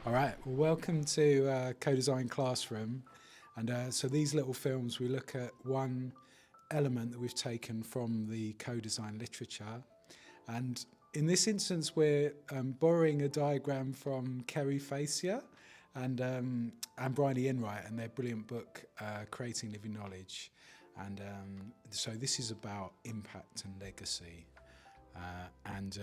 All right, well, welcome to Co-Design Classroom. And so these little films, we look at one element that we've taken from the co-design literature. And in this instance, we're borrowing a diagram from Kerry Facier and Bryony Enright and their brilliant book, Creating Living Knowledge. And so this is about impact and legacy. And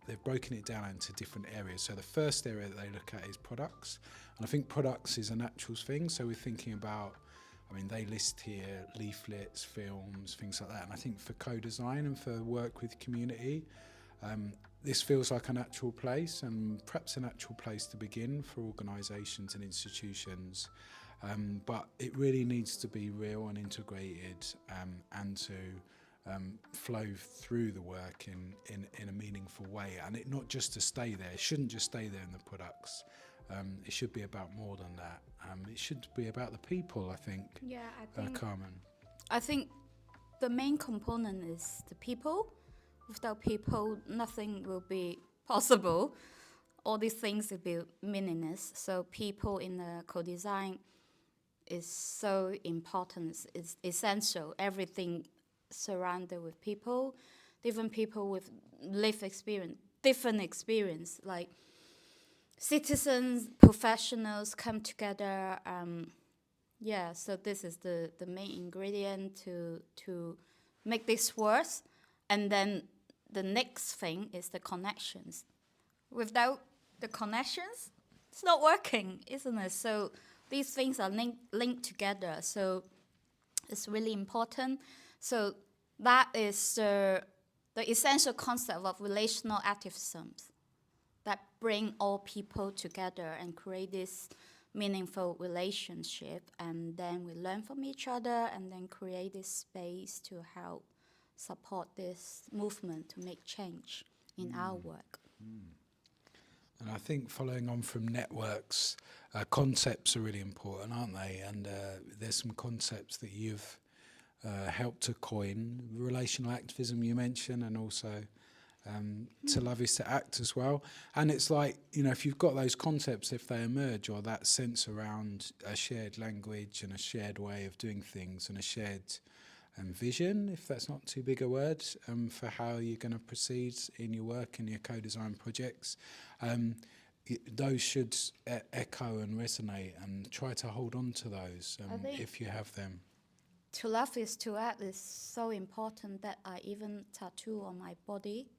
they've broken it down into different areas. So the first area that they look at is products. And I think products is a natural thing. So we're thinking about, I mean, they list here leaflets, films, things like that. And I think for co-design and for work with community, this feels like a natural place and perhaps a natural place to begin for organisations and institutions. But it really needs to be real and integrated and to flow through the work in a meaningful way, and it not just to stay there. It shouldn't just stay there in the products. It should be about more than that. It should be about the people, I think. Yeah, Carmen. I think the main component is the people. Without people, nothing will be possible. All these things will be meaningless. So people in the co-design is so important. It's essential. Everything surrounded with people with lived experience, different experience, like citizens, professionals come together. So this is the main ingredient to make this work. And then the next thing is the connections. Without the connections, it's not working, isn't it? So these things are linked together. So it's really important. So that is the essential concept of relational activism that bring all people together and create this meaningful relationship. And then we learn from each other and then create this space to help support this movement to make change in our work. And I think following on from networks, concepts are really important, aren't they? And there's some concepts that you've helped to coin. Relational activism you mentioned, and also to love is to act as well. And it's like, you know, if you've got those concepts, if they emerge, or that sense around a shared language and a shared way of doing things and a shared vision, if that's not too big a word, for how you're going to proceed in your work and your co-design projects, those should echo and resonate, and try to hold on to those if you have them. To love is to act is so important that I even tattoo on my body,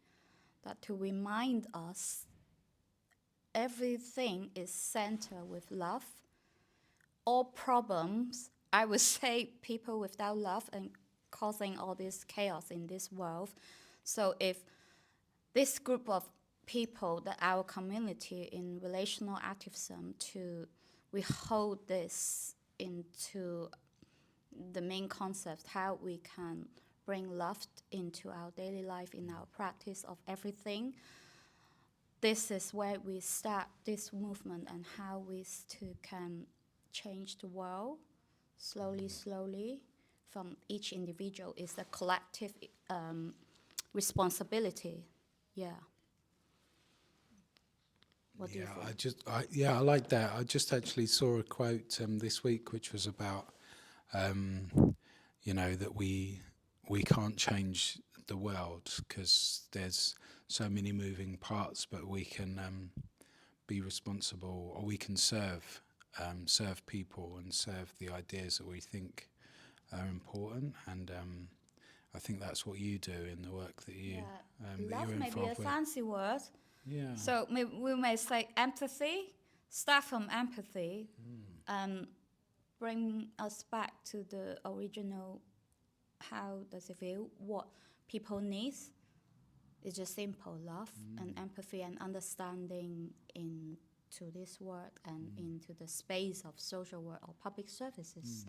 that to remind us everything is centered with love. All problems, I would say, people without love and causing all this chaos in this world. So if this group of people, that our community in relational activism, we hold this into the main concept, how we can bring love into our daily life, in our practice of everything. This is where we start this movement, and how we can change the world slowly from each individual. Is a collective responsibility. Yeah. What do you think? I like that. I just actually saw a quote this week, which was about that we can't change the world because there's so many moving parts, but we can be responsible, or we can serve people and serve the ideas that we think are important. And I think that's what you do in the work that you love you're may be a involved with. fancy word. Yeah. So we may say empathy. Start from empathy and bring us back to the original. How does it feel? What people need? It's just simple love and empathy and understanding into this work and into the space of social work or public services.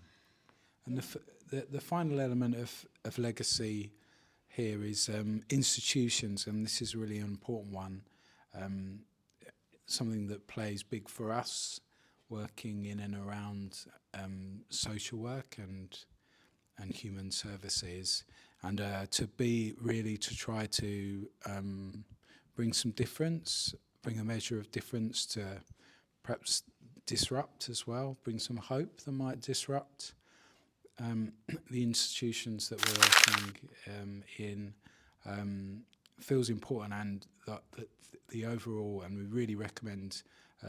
And the final element of legacy here is institutions, and this is really an important one. Something that plays big for us, working in and around social work and human services, and to try to bring some difference, bring a measure of difference to perhaps disrupt as well, bring some hope that might disrupt the institutions that we're working in. Feels important, and that the overall, and we really recommend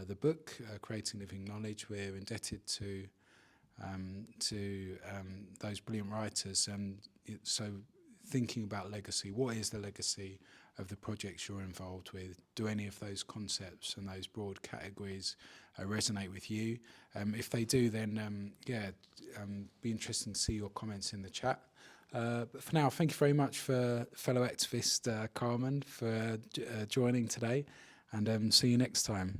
the book, Creating Living Knowledge. We're indebted to those brilliant writers, and so thinking about legacy, what is the legacy of the projects you're involved with? Do any of those concepts and those broad categories resonate with you? If they do, then be interesting to see your comments in the chat. But for now, thank you very much for fellow activist Carmen for joining today, and see you next time.